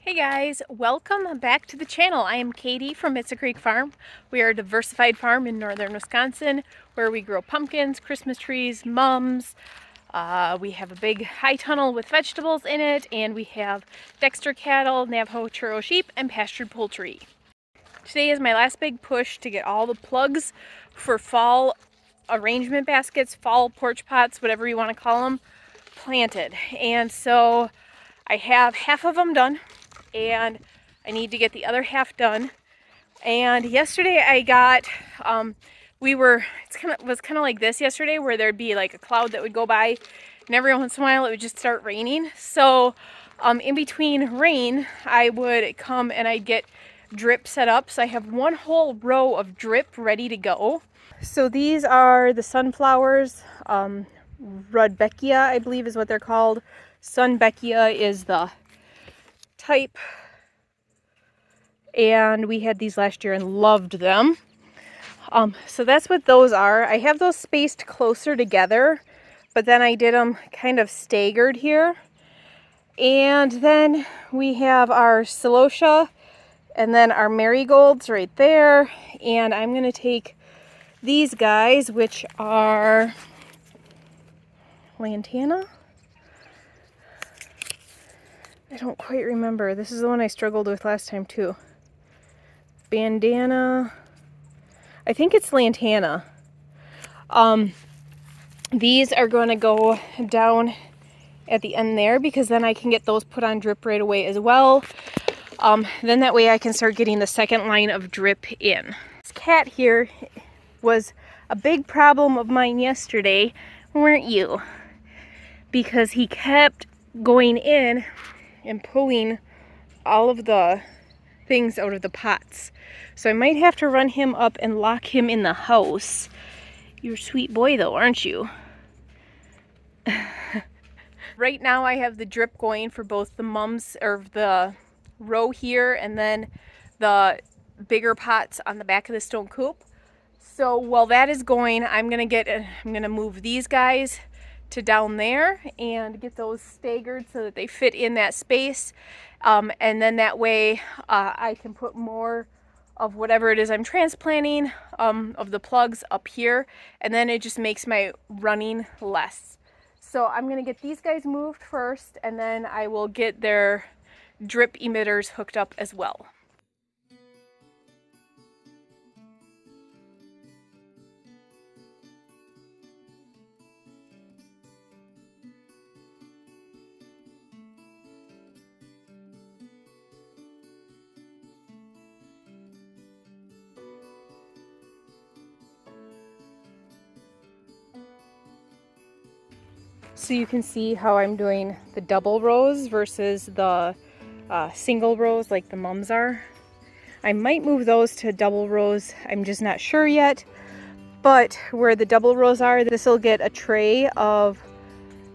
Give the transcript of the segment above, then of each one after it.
Hey guys, welcome back to the channel. I am Katie from Mitza Creek Farm. We are a diversified farm in northern Wisconsin where we grow pumpkins, Christmas trees, mums. We have a big high tunnel with vegetables in it, and we have Dexter cattle, Navajo churro sheep, and pastured poultry. Today is my last big push to get all the plugs for fall arrangement baskets, fall porch pots, whatever you want to call them, planted. And so I have half of them done, and I need to get the other half done. And yesterday I got, it was kind of like this yesterday, where there'd be like a cloud that would go by, and every once in a while it would just start raining. So in between rain, I would come and I'd get drip set up. So I have one whole row of drip ready to go. So these are the sunflowers, Rudbeckia, I believe is what they're called. Sunbeckia is the type, and we had these last year and loved them. So that's what those are. I have those spaced closer together, but then I did them kind of staggered here. And then we have our celosia and then our marigolds right there. And I'm going to take these guys, which are lantana. I don't quite remember. This is the one I struggled with last time too. Bandana. I think it's lantana. These are going to go down at the end there, because then I can get those put on drip right away as well. Then that way I can start getting the second line of drip in. This cat here was a big problem of mine yesterday, weren't you? Because he kept going in and pulling all of the things out of the pots. So I might have to run him up and lock him in the house. You're a sweet boy though, aren't you? Right now I have the drip going for both the mums, or the row here, and then the bigger pots on the back of the stone coop. So while that is going, I'm gonna move these guys to down there and get those staggered so that they fit in that space. And then that way I can put more of whatever it is I'm transplanting of the plugs up here, and then it just makes my running less. So I'm going to get these guys moved first, and then I will get their drip emitters hooked up as well. So you can see how I'm doing the double rows versus the single rows like the mums are. I might move those to double rows, I'm just not sure yet. But where the double rows are, this will get a tray of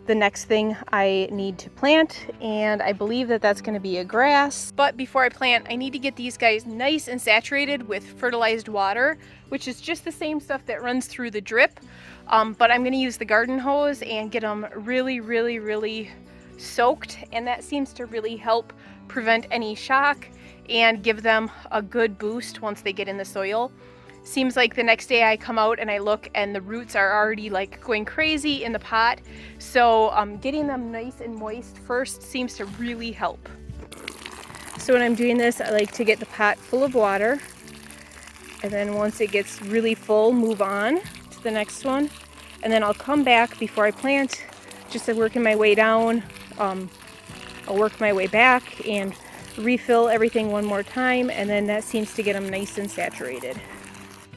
the next thing I need to plant, and I believe that that's going to be a grass. But before I plant, I need to get these guys nice and saturated with fertilized water, which is just the same stuff that runs through the drip. But I'm going to use the garden hose and get them really soaked, and that seems to really help prevent any shock and give them a good boost once they get in the soil. Seems like the next day I come out and I look and the roots are already like going crazy in the pot. So getting them nice and moist first seems to really help. So when I'm doing this, I like to get the pot full of water, and then once it gets really full, move on to the next one. And then I'll come back before I plant, just to working my way down. I'll work my way back and refill everything one more time, and then that seems to get them nice and saturated.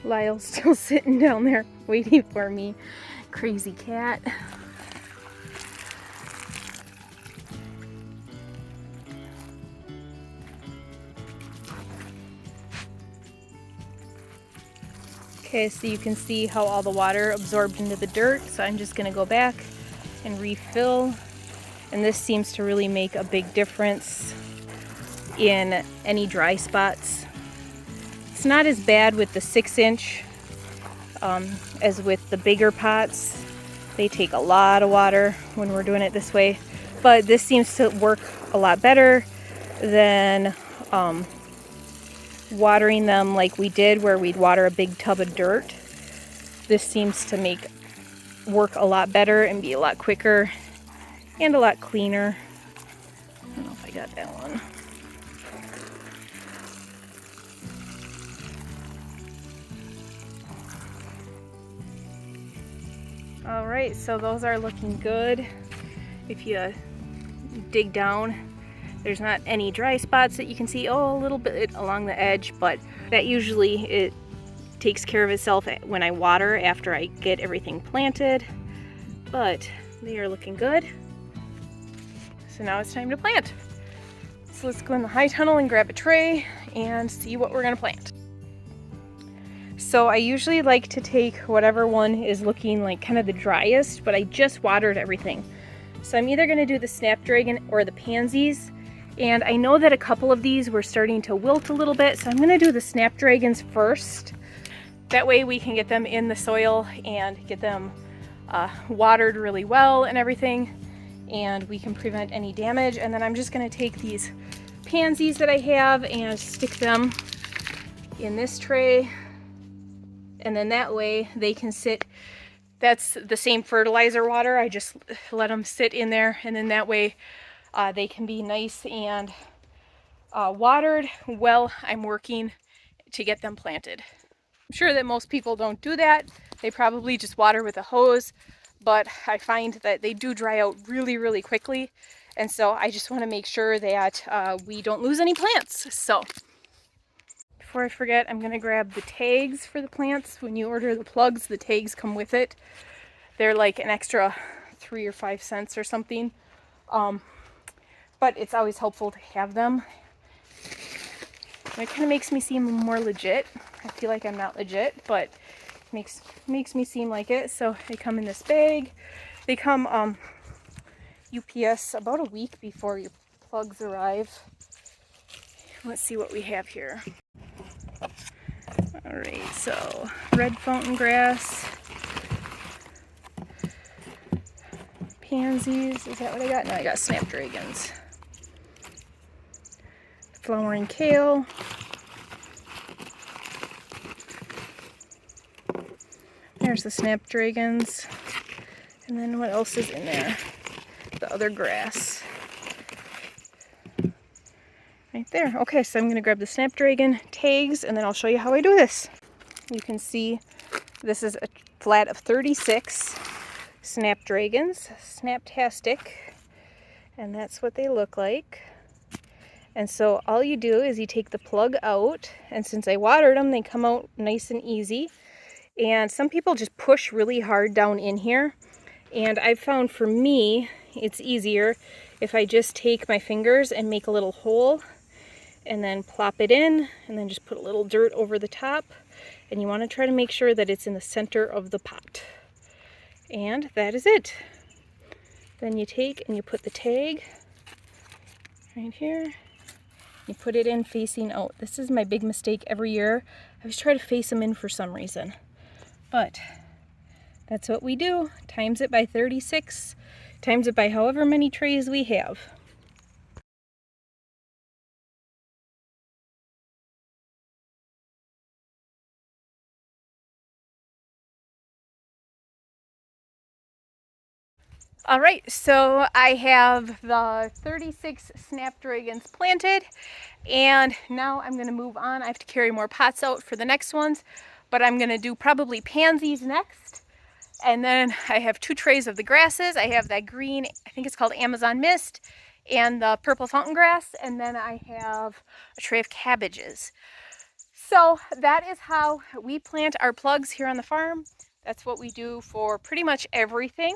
Lyle's still sitting down there waiting for me. Crazy cat. Okay, so you can see how all the water absorbed into the dirt. So I'm just going to go back and refill. And this seems to really make a big difference in any dry spots. It's not as bad with the 6-inch as with the bigger pots. They take a lot of water when we're doing it this way, but this seems to work a lot better. than watering them like we did, where we'd water a big tub of dirt. This seems to make work a lot better and be a lot quicker and a lot cleaner. I don't know if I got that one. All right, so those are looking good. If you dig down, there's not any dry spots that you can see. Oh, a little bit along the edge, but that usually it takes care of itself when I water after I get everything planted. But they are looking good. So now it's time to plant. So let's go in the high tunnel and grab a tray and see what we're gonna plant. So I usually like to take whatever one is looking like kind of the driest, but I just watered everything. So I'm either gonna do the snapdragon or the pansies. And I know that a couple of these were starting to wilt a little bit, so I'm gonna do the snapdragons first. That way we can get them in the soil and get them watered really well and everything, and we can prevent any damage. And then I'm just gonna take these pansies that I have and stick them in this tray. And then that way they can sit, that's the same fertilizer water, I just let them sit in there, and then that way they can be nice and watered while I'm working to get them planted. I'm sure that most people don't do that. They probably just water with a hose, but I find that they do dry out really, really quickly. And so I just want to make sure that we don't lose any plants. So before I forget, I'm going to grab the tags for the plants. When you order the plugs, the tags come with it. They're like an extra 3 or 5 cents or something. But it's always helpful to have them. And it kind of makes me seem more legit. I feel like I'm not legit, but it makes me seem like it. So they come in this bag. They come UPS about a week before your plugs arrive. Let's see what we have here. All right, so red fountain grass, pansies, is that what I got? No, I got snapdragons. Flowering kale. There's the snapdragons. And then what else is in there? The other grass. Right there. Okay, so I'm going to grab the snapdragon tags and then I'll show you how I do this. You can see this is a flat of 36 snapdragons, snaptastic, and that's what they look like. And so all you do is you take the plug out, and since I watered them, they come out nice and easy. And some people just push really hard down in here, and I've found for me it's easier if I just take my fingers and make a little hole and then plop it in and then just put a little dirt over the top. And you want to try to make sure that it's in the center of the pot. And that is it. Then you take and you put the tag right here. You put it in facing out. This is my big mistake every year. I always try to face them in for some reason. But that's what we do. Times it by 36. Times it by however many trays we have. All right, so I have the 36 snapdragons planted, and now I'm going to move on. I have to carry more pots out for the next ones, but I'm going to do probably pansies next. And then I have 2 trays of the grasses. I have that green, I think it's called Amazon Mist, and the purple fountain grass, and then I have a tray of cabbages. So that is how we plant our plugs here on the farm. That's what we do for pretty much everything.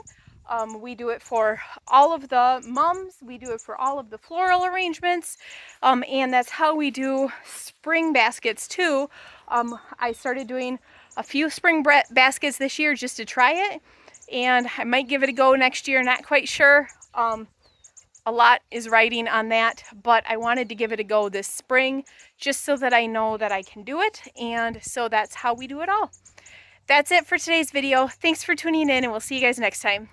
We do it for all of the mums, we do it for all of the floral arrangements, and that's how we do spring baskets too. I started doing a few spring baskets this year just to try it, and I might give it a go next year, not quite sure. A lot is riding on that, but I wanted to give it a go this spring just so that I know that I can do it, and so that's how we do it all. That's it for today's video. Thanks for tuning in, and we'll see you guys next time.